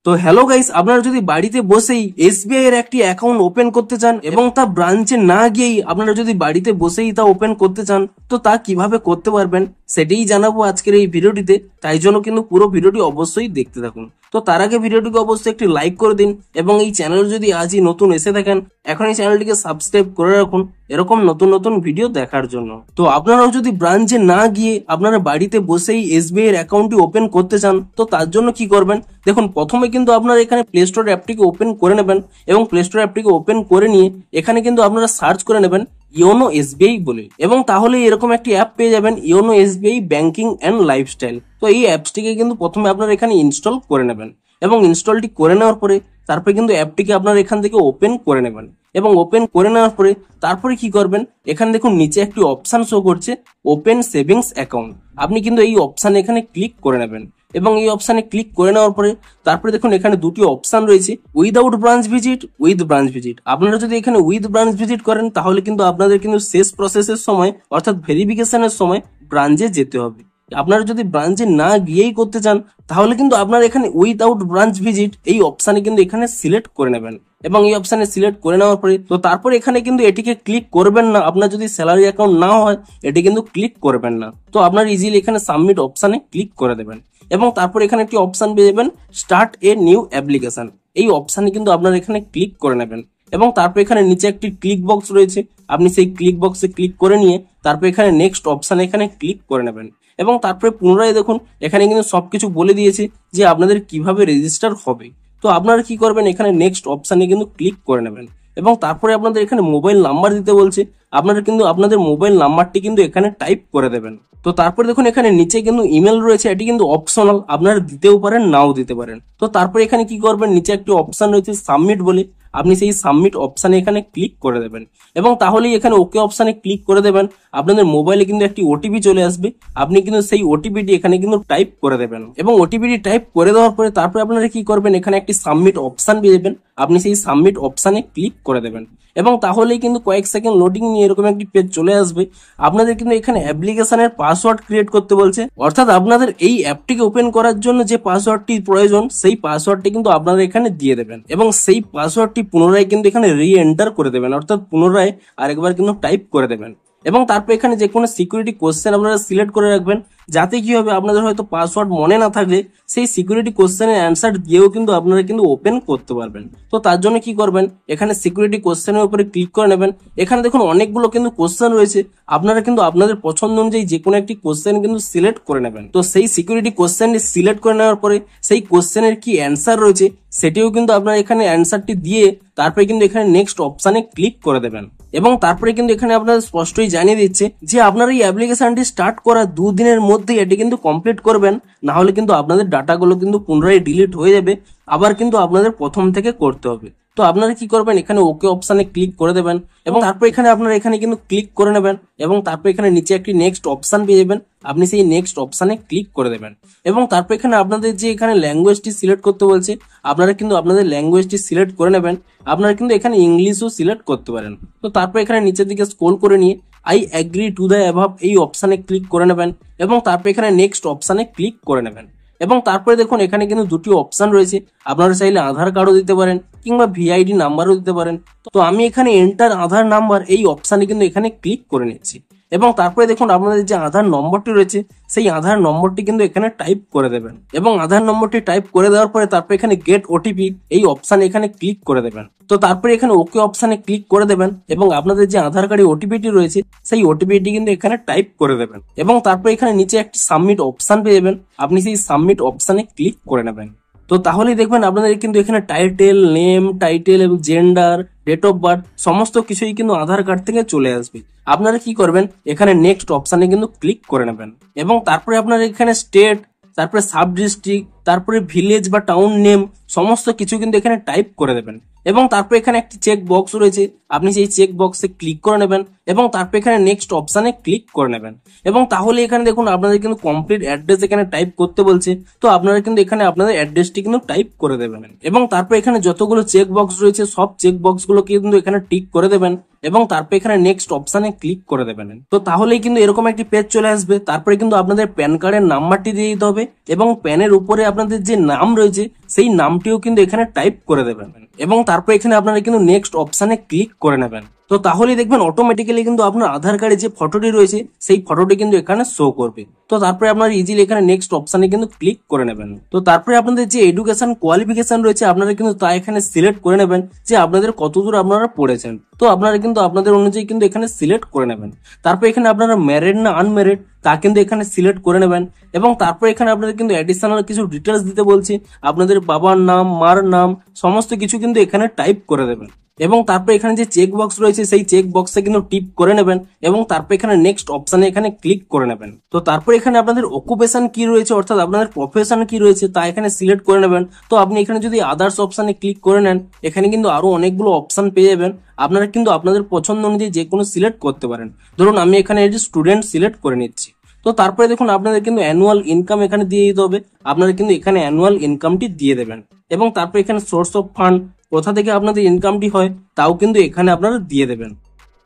তো hello guys, আপনারা যদি বাড়িতে বসেই এসবিআই এর একটি অ্যাকাউন্ট ওপেন করতে চান এবং তা ব্রাঞ্চে না গিয়েই আপনারা যদি বাড়িতে বসেই তা ওপেন করতে চান, তো তা কিভাবে করতে পারবেন সেটাই জানাবো আজকের এই ভিডিওটিতে। তাই জন্য কিন্তু পুরো ভিডিওটি অবশ্যই দেখতে থাকুন। তো তার আগে ভিডিওটিকে অবশ্যই একটি লাইক করে দিন এবং এই চ্যানেল যদি আজই নতুন এসে থাকেন, এখন এই চ্যানেলটিকে সাবস্ক্রাইব করে রাখুন এরকম নতুন নতুন ভিডিও দেখার জন্য। তো আপনারাও যদি ব্রাঞ্চে না গিয়ে আপনারা বাড়িতে বসেই এসবিআই এর অ্যাকাউন্টটি ওপেন করতে চান, তো তার জন্য কি করবেন দেখুন। প্রথমে কিন্তু আপনারা এখানে প্লে স্টোর অ্যাপটিকে ওপেন করে নেবেন এবং প্লে স্টোর অ্যাপটিকে ওপেন করে নিয়ে এখানে কিন্তু আপনারা সার্চ করে নেবেন ইওনো এসবিআই বলে, এবং তাহলে এরকম একটি অ্যাপ পেয়ে যাবেন, YONO SBI banking and lifestyle. তো এই অ্যাপসটিকে কিন্তু প্রথমে আপনারা এখানে ইনস্টল করে নেবেন এবং ইনস্টলটি করে নেওয়ার পরে তারপরে কিন্তু অ্যাপটিকে আপনারা এখান থেকে ওপেন করে নেবেন এবং ওপেন করে নেওয়ার পরে তারপরে কি করবেন, এখানে দেখুন নিচে একটি অপশন শো করছে ওপেন সেভিংস অ্যাকাউন্ট। আপনি কিন্তু এই অপশানে এখানে ক্লিক করে নেবেন এবং এই অপশানে ক্লিক করে নেওয়ার পরে তারপরে দেখুন এখানে দুটি অপশন রয়েছে, without branch visit, with branch visit. আপনারা যদি এখানে উইথ ব্রাঞ্চ ভিজিট করেন তাহলে কিন্তু আপনাদের কিন্তু শেষ প্রসেসের সময় অর্থাৎ ভেরিফিকেশনের সময় ব্রাঞ্চে যেতে হবে। আপনারা যদি ব্রাঞ্চে না গিয়েই করতে চান তাহলে কিন্তু আপনারা এখানে উইদাউট ব্রাঞ্চ ভিজিট এই অপশানে কিন্তু এখানে সিলেক্ট করে নেবেন এবং এই অপশানে সিলেক্ট করে নেওয়ার পরে তো তারপরে এখানে কিন্তু এটিকে ক্লিক করবেন না। আপনার যদি স্যালারি অ্যাকাউন্ট না হয় এটি কিন্তু ক্লিক করবেন না। তো আপনার ইজিলি এখানে সাবমিট অপশানে ক্লিক করে দেবেন এবং তারপর এখানে একটি অপশান পেয়ে যাবেন স্টার্ট এ নিউ অ্যাপ্লিকেশন। এই অপশানে কিন্তু আপনারা এখানে ক্লিক করে নেবেন এবং তারপর এখানে নিচে একটি ক্লিক বক্স রয়েছে, আপনি সেই ক্লিক বক্সে ক্লিক করে নিয়ে তারপর এখানে নেক্সট অপশানে এখানে ক্লিক করে নেবেন এবং তারপরে পুনরায় দেখুন এখানে কিন্তু সবকিছু বলে দিয়েছে যে আপনাদের কিভাবে রেজিস্টার হবে। তো আপনারা কি করবেন, এখানে নেক্সট অপশানে কিন্তু ক্লিক করে নেবেন এবং তারপরে আপনাদের এখানে মোবাইল নাম্বার দিতে বলছে, আপনারা কিন্তু আপনাদের মোবাইল নাম্বারটি কিন্তু এখানে টাইপ করে দেবেন। তো তারপরে দেখুন এখানে নিচে কিন্তু ইমেল রয়েছে, এটি কিন্তু অপশনাল, আপনারা দিতেও পারেন নাও দিতে পারেন। তো তারপরে এখানে কি করবেন, নিচে একটি অপশন রয়েছে সাবমিট বলে, আপনি সেই সাবমিট অপশানে এখানে ক্লিক করে দেবেন এবং তাহলেই এখানে ওকে অপশানে ক্লিক করে দেবেন। আপনাদের মোবাইলে কিন্তু একটি ওটিপি চলে আসবে, আপনি কিন্তু সেই ওটিপিটি এখানে কিন্তু টাইপ করে দেবেন এবং ওটিপিটি টাইপ করে দেওয়ার পরে তারপরে আপনারা কি করবেন, এখানে একটি সাবমিট অপশান পেয়ে যাবেন, আপনি সেই সাবমিট অপশানে ক্লিক করে দেবেন এবং তাহলেই কিন্তু কয়েক সেকেন্ড লোডিং নিয়ে এরকম একটি পেজ চলে আসবে। আপনাদের কিন্তু এখানে অ্যাপ্লিকেশনের পাসওয়ার্ড ক্রিয়েট করতে বলছে, অর্থাৎ আপনাদের এই অ্যাপটিকে ওপেন করার জন্য যে পাসওয়ার্ডটি প্রয়োজন সেই পাসওয়ার্ডটি কিন্তু আপনারা এখানে দিয়ে দেবেন এবং সেই পাসওয়ার্ডটি পুনরায় কিন্তু এখানে রি এন্টার করে দেবেন, অর্থাৎ পুনরায় আরেকবার কিন্তু টাইপ করে দেবেন এবং তারপর এখানে যে কোনো সিকিউরিটি কোশ্চেন আপনারা সিলেক্ট করে রাখবেন, যাতে কি হবে আপনাদের হয়তো পাসওয়ার্ড মনে না থাকলে সেই সিকিউরিটি কোশ্চেনের অ্যান্সার দিয়েও কিন্তু আপনারা কিন্তু ওপেন করতে পারবেন। তো তার জন্য কি করবেন, এখানে সিকিউরিটি কোশ্চেনের উপরে ক্লিক করে নেবেন। এখানে দেখুন অনেকগুলো কিন্তু কোশ্চেন রয়েছে, আপনারা কিন্তু আপনাদের পছন্দ অনুযায়ী যে কোনো একটি কোশ্চেন কিন্তু সিলেক্ট করে নেবেন। তো সেই সিকিউরিটি কোশ্চেনটি সিলেক্ট করে নেওয়ার পরে সেই কোশ্চেনের কি অ্যান্সার রয়েছে সেটিও কিন্তু আপনারা এখানে অ্যান্সারটি দিয়ে তারপরে কিন্তু এখানে নেক্সট অপশানে ক্লিক করে দেবেন এবং তারপরে কিন্তু এখানে আপনাদের স্পষ্টই জানিয়ে দিচ্ছে যে আপনারা এই অ্যাপ্লিকেশনটি স্টার্ট করা 2 দিনের মধ্যে এটি কিন্তু কমপ্লিট করবেন, না হলে কিন্তু আপনাদের ডাটাগুলো কিন্তু পুনরায় ডিলিট হয়ে যাবে, আবার কিন্তু আপনাদের প্রথম থেকে করতে হবে। তো আপনারা কি করবেন, এখানে ওকে অপশানে ক্লিক করে দেবেন এবং তারপর এখানে আপনারা এখানে কিন্তু ক্লিক করে নেবেন এবং তারপর এখানে নিচে একটি নেক্সট অপশান পেয়ে যাবেন, আপনি সেই নেক্সট অপশানে ক্লিক করে দেবেন এবং তারপর এখানে আপনাদের যে এখানে ল্যাঙ্গুয়েজটি সিলেক্ট করতে বলছে আপনারা কিন্তু আপনাদের ল্যাঙ্গুয়েজটি সিলেক্ট করে নেবেন। আপনারা কিন্তু এখানে ইংলিশও সিলেক্ট করতে পারেন। তো তারপর এখানে নিচের দিকে স্ক্রল করে নিয়ে I agree to the above এই অপশানে ক্লিক করে নেবেন এবং তারপর এখানে নেক্সট অপশানে ক্লিক করে নেবেন এবং তারপরে দেখুন এখানে কিন্তু দুটি অপশন রয়েছে, আপনারা চাইলে আধার কার্ডও দিতে পারেন কিংবা ভিআইডি নাম্বারও দিতে পারেন। তো আমি এখানে এন্টার আধার নাম্বার এই অপশানে কিন্তু এখানে ক্লিক করে নিচ্ছি এবং তারপরে দেখুন আপনাদের যে আধার নম্বরটি রয়েছে সেই আধার নম্বরটি কিন্তু এখানে টাইপ করে দেবেন এবং আধার নম্বরটি টাইপ করে দেওয়ার পরে তারপর এখানে গেট ওটিপি এই অপশানে এখানে ক্লিক করে দেবেন। তো তারপরে এখানে ওকে অপশানে ক্লিক করে দেবেন এবং আপনাদের যে আধার কার্ডে ওটিপিটি রয়েছে সেই ওটিপিটি কিন্তু এখানে টাইপ করে দেবেন এবং তারপর এখানে নিচে একটি সাবমিট অপশান পেয়ে যাবেন, আপনি সেই সাবমিট অপশানে ক্লিক করে নেবেন। তো তাহলেই দেখবেন আপনাদের কিন্তু এখানে টাইটেল, নেম, টাইটেল এবং জেন্ডার, ডেট অফ বার্থ সমস্ত কিছুই কিন্তু আধার কার্ড থেকে চলে আসবে। আপনারা কি করবেন, এখানে নেক্সট অপশানে কিন্তু ক্লিক করে নেবেন এবং তারপরে আপনারা এখানে স্টেট, তারপরে সাব ডিস্ট্রিক্ট, তারপরে ভিলেজ বা টাউন নেম সমস্ত কিছু কিন্তু এখানে টাইপ করে দেবেন এবং তারপর এখানে একটি চেক বক্স রয়েছে, আপনি সেই চেক বক্সে ক্লিক করে নেবেন এবং তারপর এখানে নেক্সট অপশানে ক্লিক করে নেবেন এবং তাহলে এখানে দেখুন আপনাদের কিন্তু কমপ্লিট অ্যাড্রেস এখানে টাইপ করতে বলছে। তো আপনারা কিন্তু এখানে আপনাদের অ্যাড্রেসটি কিন্তু টাইপ করে দেবেন এবং তারপর এখানে যতগুলো চেক বক্স রয়েছে সব চেক বক্স গুলো কিন্তু এখানে টিক করে দেবেন এবং তারপর এখানে নেক্সট অপশানে ক্লিক করে দেবেন। তো তাহলেই কিন্তু এরকম একটি পেজ চলে আসবে। তারপরে কিন্তু আপনাদের প্যান কার্ডের নাম্বারটি দিয়ে দিতে হবে এবং প্যানের উপরে আপনাদের যে নাম রয়েছে সেই নামটিও কিন্তু এখানে টাইপ করে দেবেন এবং তারপর এখানে আপনারা কিন্তু নেক্সট অপশানে ক্লিক করে নেবেন। তো তাহলেই দেখবেন অটোমেটিক্যালি কিন্তু আপনার আধার কার্ডে যে ফটোটি রয়েছে সেই ফটোটি কিন্তু এখানে শো করবে। তো তারপরে আপনারা ইজিলি এখানে নেক্সট অপশানে কিন্তু ক্লিক করে নেবেন। তো তারপরে আপনাদের যে এডুকেশন কোয়ালিফিকেশন রয়েছে আপনারা কিন্তু তা এখানে সিলেক্ট করে নেবেন যে আপনাদের কতদূর আপনারা পড়েছেন। তো আপনারা কিন্তু আপনাদের অনুযায়ী কিন্তু এখানে সিলেক্ট করে নেবেন। তারপর এখানে আপনারা ম্যারিড না আনম্যারিড তা কিন্তু এখানে সিলেক্ট করে নেবেন এবং তারপর এখানে আপনাদের কিন্তু অ্যাডিশনাল কিছু ডিটেলস দিতে বলছি, আপনাদের বাবার নাম, মার নাম সমস্ত কিছু কিন্তু এখানে টাইপ করে দেবেন এবং তারপর এখানে যে চেক বক্স রয়েছে সেই চেক বক্সে কিন্তু টিপ করে নেবেন এবং তারপর এখানে নেক্সট অপশানে এখানে ক্লিক করে নেবেন। তো তারপর এখানে আপনাদের অকুপেশন কি রয়েছে অর্থাৎ আপনাদের প্রফেশন কি রয়েছে তা এখানে সিলেক্ট করে নেবেন। তো আপনি এখানে যদি আদার্স অপশানে ক্লিক করে নেন এখানে কিন্তু আরো অনেকগুলো অপশান পেয়ে যাবেন, আপনারা কিন্তু আপনাদের পছন্দ অনুযায়ী যে কোনো সিলেক্ট করতে পারেন। ধরুন আমি এখানে এই যে স্টুডেন্ট সিলেক্ট করে নিচ্ছি। তো তারপরে দেখুন আপনাদের কিন্তু অ্যানুয়াল ইনকাম এখানে দিয়ে দিতে হবে, আপনারা কিন্তু এখানে অ্যানুয়াল ইনকামটি দিয়ে দেবেন এবং তারপর এখানে সোর্স অফ ফান্ড কোথা থেকে আপনাদের ইনকামটি হয় তাও কিন্তু এখানে আপনারা দিয়ে দেবেন।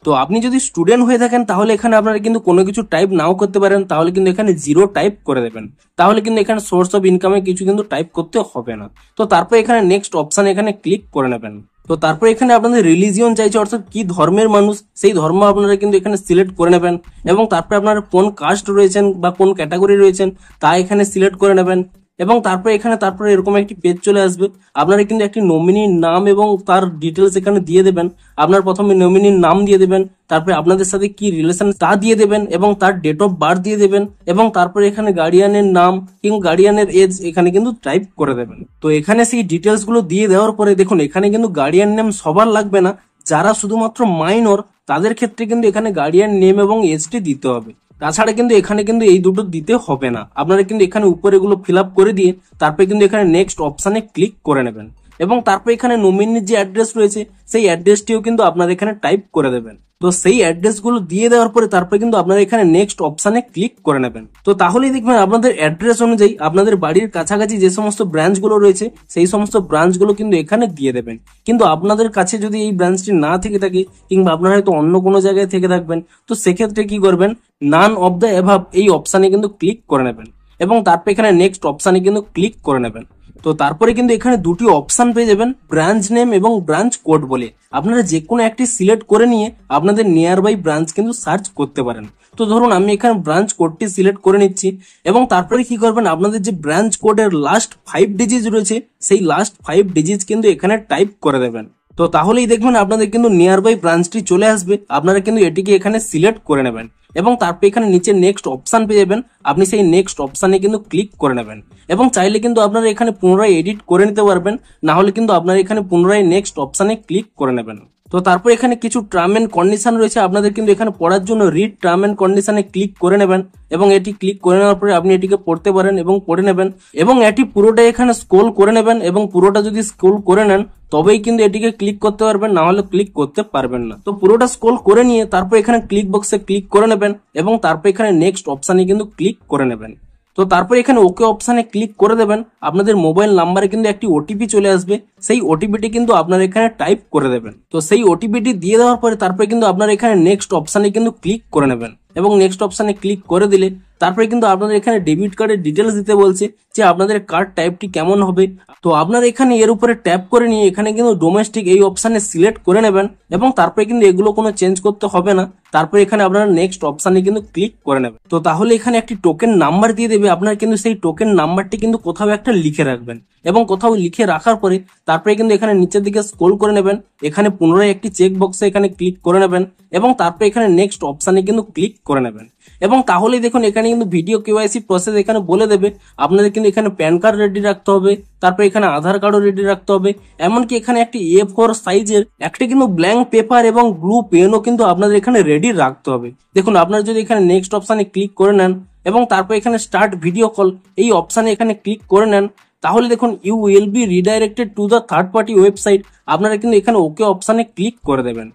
তো আপনি যদি স্টুডেন্ট হয়ে থাকেন তাহলে এখানে আপনারা কিন্তু কোনো কিছু টাইপ নাও করতে পারেন, তাহলে কিন্তু এখানে জিরো টাইপ করে দেবেন, তাহলে কিন্তু এখানে সোর্স অফ ইনকামে কিছু কিন্তু টাইপ করতে হবে না। তো তারপর এখানে নেক্সট অপশন এখানে ক্লিক করে নেবেন। তো তারপর এখানে আপনাদের রিলিজিয়ন চাইছে অর্থাৎ কি ধর্মের মানুষ সেই ধর্ম আপনারা কিন্তু এখানে সিলেক্ট করে নেবেন এবং তারপরে আপনারা কোন কাস্ট রয়েছেন বা কোন ক্যাটাগরি রয়েছেন তা এখানে সিলেক্ট করে নেবেন এবং তারপরে এরকম একটি পেজ চলে আসবে, আপনারা কিন্তু একটি নমিনির নাম এবং তার ডিটেলস এখানে দিয়ে দেবেন। আপনার প্রথমে নমিনির নাম দিয়ে দেবেন, তারপরে আপনাদের সাথে কি রিলেশন তা দিয়ে দেবেন এবং তার ডেট অফ বার্থ দিয়ে দেবেন এবং তারপরে এখানে গার্ডিয়ানের নাম কিংবা গার্ডিয়ানের এজ এখানে কিন্তু টাইপ করে দেবেন। তো এখানে সেই ডিটেলস গুলো দিয়ে দেওয়ার পরে দেখুন এখানে কিন্তু গার্ডিয়ান নেম সবার লাগবে না, যারা শুধুমাত্র মাইনর তাদের ক্ষেত্রে কিন্তু এখানে গার্ডিয়ান নেম এবং এজটি দিতে হবে, তাছাড়া কিন্তু এখানে কিন্তু এই দুটো দিতে হবে না। আপনারা কিন্তু এখানে উপরে এগুলো ফিল আপ করে দিয়ে তারপরে কিন্তু এখানে নেক্সট অপশানে ক্লিক করে নেবেন এবং তারপরে এখানে নমিনির যে অ্যাড্রেস রয়েছে সেই অ্যাড্রেসটিও কিন্তু আপনারা এখানে টাইপ করে দেবেন। তো সেই অ্যাড্রেস গুলো দিয়ে দেওয়ার পরে তারপরে কিন্তু আপনারা এখানে নেক্সট অপশানে ক্লিক করে নেবেন। তো তাহলেই দেখবেন আপনাদের অ্যাড্রেস অনুযায়ী আপনাদের বাড়ির কাছাকাছি যে সমস্ত ব্রাঞ্চ গুলো রয়েছে সেই সমস্ত ব্রাঞ্চ গুলো কিন্তু এখানে দিয়ে দেবেন। কিন্তু আপনাদের কাছে যদি এই ব্রাঞ্চটি না থেকে থাকে কিংবা আপনারা হয়তো অন্য কোনো জায়গায় থেকে থাকবেন তো সেক্ষেত্রে কি করবেন, নান অফ দ্য অ্যাভাব এই অপশানে কিন্তু ক্লিক করে নেবেন এবং তারপর এখানে নেক্সট অপশানে কিন্তু ক্লিক করে নেবেন। তো তারপরে কিন্তু এখানে দুটি অপশন পেয়ে যাবেন, ব্রাঞ্চ নেম এবং ব্রাঞ্চ কোড বলে। আপনারা যে কোনো একটি সিলেক্ট করে নিয়ে আপনাদের নিয়ার বাই ব্রাঞ্চ কিন্তু সার্চ করতে পারেন। তো ধরুন আমি এখানে ব্রাঞ্চ কোডটি সিলেক্ট করে নিচ্ছি এবং তারপরে কি করবেন, আপনাদের যে ব্রাঞ্চ কোডের লাস্ট 5 ডিজিট রয়েছে সেই লাস্ট 5 ডিজিট কিন্তু এখানে টাইপ করে দেবেন। তো তাহলেই দেখবেন আপনাদের কিন্তু নিয়ার বাই ব্রাঞ্চটি চলে আসবে, আপনারা কিন্তু এটিকে এখানে সিলেক্ট করে নেবেন এবং তারপর এখানে নিচে নেক্সট অপশন পেয়ে যাবেন, আপনি সেই নেক্সট অপশানে কিন্তু ক্লিক করে নেবেন এবং চাইলে কিন্তু আপনারা এখানে পুনরায় এডিট করে নিতে পারবেন, না হলে কিন্তু আপনারা এখানে পুনরায় নেক্সট অপশানে ক্লিক করে নেবেন। তো তারপর এখানে কিছু টার্ম এন্ড কন্ডিশন রয়েছে, আপনাদের কিন্তু এখানে পড়ার জন্য রিড টার্ম এন্ড কন্ডিশনে ক্লিক করে নেবেন এবং এটি ক্লিক করে নেওয়ার পরে আপনি এটিকে পড়তে পারেন এবং পড়ে নেবেন এবং এটি পুরোটা এখানে স্ক্রল করে নেবেন এবং পুরোটা যদি স্ক্রল করে নেন তবেই কিন্তু এটিকে ক্লিক করতে পারবেন, না হলে ক্লিক করতে পারবেন না। তো পুরোটা স্ক্রল করে নিয়ে তারপর এখানে ক্লিক বক্সে ক্লিক করে নেবেন এবং তারপর এখানে নেক্সট অপশানে কিন্তু ক্লিক করে নেবেন। তো তারপর এখানে ওকে অপশানে ক্লিক করে দেবেন, আপনাদের মোবাইল নাম্বারে কিন্তু একটি ওটিপি চলে আসবে, সেই ওটিপিটি কিন্তু আপনারা এখানে টাইপ করে দেবেন। তো সেই ওটিপিটি দিয়ে দেওয়ার পরে তারপরে কিন্তু আপনারা এখানে নেক্সট অপশানে কিন্তু ক্লিক করে নেবেন এবং নেক্সট অপশানে ক্লিক করে দিলে তারপরে কিন্তু আপনাদের এখানে ডেবিট কার্ডের ডিটেলস দিতে বলছে যে আপনাদের কার্ড টাইপটি কেমন হবে। তো আপনারা এখানে এর উপরে ট্যাপ করে নিয়ে এখানে কিন্তু ডোমেস্টিক এই অপশানে সিলেক্ট করে নেবেন এবং তারপরে কিন্তু এগুলো কোনো চেঞ্জ করতে হবে না। তারপরে এখানে আপনারা নেক্সট অপশানে কিন্তু ক্লিক করে নেবেন। তো তাহলে এখানে একটি টোকেন নাম্বার দিয়ে দেবে, আপনারা কিন্তু সেই টোকেন নাম্বারটি কিন্তু কোথাও একটা লিখে রাখবেন এবং কোথাও লিখে রাখার পরে তারপরে কিন্তু এখানে নিচের দিকে স্ক্রল করে নেবেন, এখানে পুনরায় একটি চেক বক্সে এখানে ক্লিক করে নেবেন এবং তারপরে এখানে নেক্সট অপশানে কিন্তু ক্লিক করে নেবেন এবং তাহলেই দেখুন এখানে কিন্তু ভিডিও কেওয়াইসি প্রসেস এখানে বলে দেবে। আপনাদের কিন্তু এখানে প্যান কার্ড রেডি রাখতে হবে, তারপরে এখানে আধার কার্ডও রেডি রাখতে হবে, এমনকি এখানে একটি A4 সাইজের একটি কিন্তু ব্ল্যাঙ্ক পেপার এবং ব্লু পেনও কিন্তু আপনাদের এখানে রেডি রাখতে হবে। দেখুন আপনারা যদি এখানে নেক্সট অপশানে ক্লিক করে নেন এবং তারপর এখানে স্টার্ট ভিডিও কল এই অপশানে এখানে ক্লিক করে নেন তাহলে দেখুন you will be redirected to the third party website, আপনারা কিন্তু এখানে ওকে অপশানে ক্লিক করে দেবেন।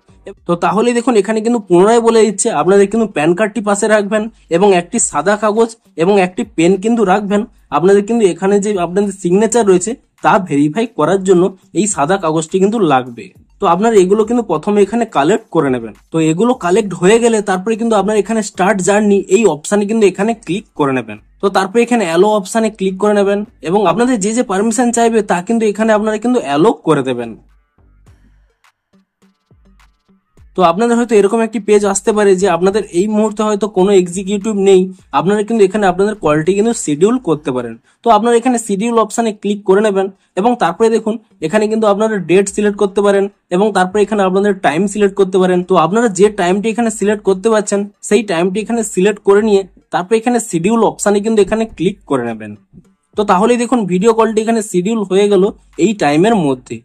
তো তাহলে দেখুন এখানে কিন্তু পুনরায় বলে দিচ্ছে আপনাদের কিন্তু প্যান কার্ডটি পাশে রাখবেন এবং একটি সাদা কাগজ এবং একটি পেন কিন্তু রাখবেন। আপনাদের কিন্তু এখানে যে আপনাদের সিগনেচার রয়েছে তা ভেরিফাই করার জন্য এই সাদা কাগজটি কিন্তু লাগবে। তো আপনারা এগুলো কিন্তু প্রথমে এখানে কালেক্ট করে নেবেন। তো এগুলো কালেক্ট হয়ে গেলে তারপরে কিন্তু আপনার এখানে স্টার্ট জার্নি এই অপশানে কিন্তু এখানে ক্লিক করে নেবেন। তো তারপরে এখানে অ্যালো অপশানে ক্লিক করে নেবেন এবং আপনাদের যে যে পারমিশন চাইবে তা কিন্তু এখানে আপনারা কিন্তু অ্যালো করে দেবেন। তো আপনাদের হয়তো এরকম একটি পেজ আসতে পারে যে আপনাদের এই মুহূর্তে হয়তো কোনো এক্সিকিউটিভ নেই, আপনারা কিন্তু এখানে আপনাদের কলটি কিন্তু শিডিউল করতে পারেন। তো আপনারা এখানে শিডিউল অপশানে ক্লিক করে নেবেন এবং তারপরে দেখুন এখানে কিন্তু আপনারা ডেট সিলেক্ট করতে পারেন এবং তারপরে এখানে আপনাদের টাইম সিলেক্ট করতে পারেন। তো আপনারা যে টাইমটি এখানে সিলেক্ট করতে পারছেন সেই টাইমটি এখানে সিলেক্ট করে নিয়ে তারপরে এখানে শিডিউল অপশানে কিন্তু এখানে ক্লিক করে নেবেন। তো তাহলেই দেখুন ভিডিও কলটি এখানে শিডিউল হয়ে গেল এই টাইমের মধ্যে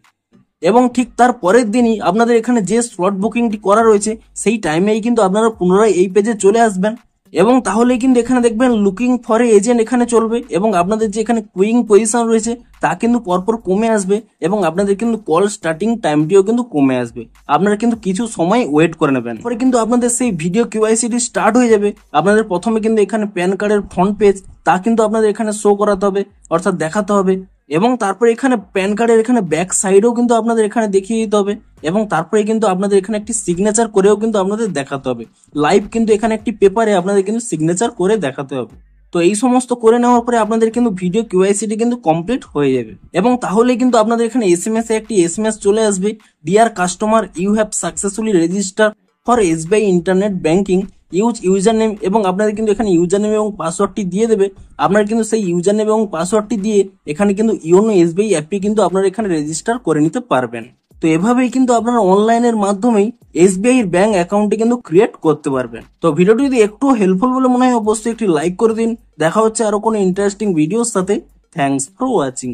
এবং ঠিক তার পরের দিনই আপনাদের এখানে যে স্লট বুকিংটি করা রয়েছে সেই টাইমেই কিন্তু আপনারা পুনরায় এই পেজে চলে আসবেন এবং তাহলে কিন্তু এখানে দেখবেন লুকিং ফর এজেন্ট এখানে চলবে এবং আপনাদের যে এখানে কুইং পজিশন রয়েছে তা কিন্তু পরপর কমে আসবে এবং আপনাদের কিন্তু কল স্টার্টিং টাইমটিও কিন্তু কমে আসবে। আপনারা কিন্তু কিছু সময় ওয়েট করে নেবেন, পরে কিন্তু আপনাদের সেই ভিডিও কিউআইসিটি স্টার্ট হয়ে যাবে। আপনাদের প্রথমে কিন্তু এখানে প্যান কার্ডের ফ্রন্ট পেজ তা কিন্তু আপনাদের এখানে শো করাতে হবে, অর্থাৎ দেখাতে হবে এবং তারপরে এখানে প্যান কার্ডের এখানে ব্যাক সাইডেও কিন্তু আপনাদের এখানে দেখিয়ে দিতে হবে এবং তারপরে কিন্তু আপনাদের এখানে একটি সিগনেচার করেও কিন্তু আপনাদের দেখাতে হবে। লাইভ কিন্তু এখানে একটি পেপারে আপনাদের কিন্তু সিগনেচার করে দেখাতে হবে। তো এই সমস্ত করে নেওয়ার পরে আপনাদের কিন্তু ভিডিও কিউআইসিটি কিন্তু কমপ্লিট হয়ে যাবে এবং তাহলে কিন্তু আপনাদের এখানে এসএমএস এ একটি এসএমএস চলে আসবে, dear customer you have successfully register for SBI internet banking use user name এবং আপনাদের কিন্তু এখানে ইউজার নেম এবং পাসওয়ার্ডটি দিয়ে দেবে। আপনারা কিন্তু সেই ইউজার নেম এবং পাসওয়ার্ডটি দিয়ে এখানে কিন্তু ইওনো এসবিআই অ্যাপটি কিন্তু আপনারা এখানে রেজিস্টার করে নিতে পারবেন। তো এভাবেই কিন্তু আপনারা অনলাইনের মাধ্যমেই এসবিআই এর ব্যাংক অ্যাকাউন্টটি কিন্তু ক্রিয়েট করতে পারবেন। তো ভিডিওটি যদি একটু হেল্পফুল বলে মনে হয় অবশ্যই একটি লাইক করে দিন। দেখা হচ্ছে আরো কোনো ইন্টারেস্টিং ভিডিওর সাথে। Thanks for watching.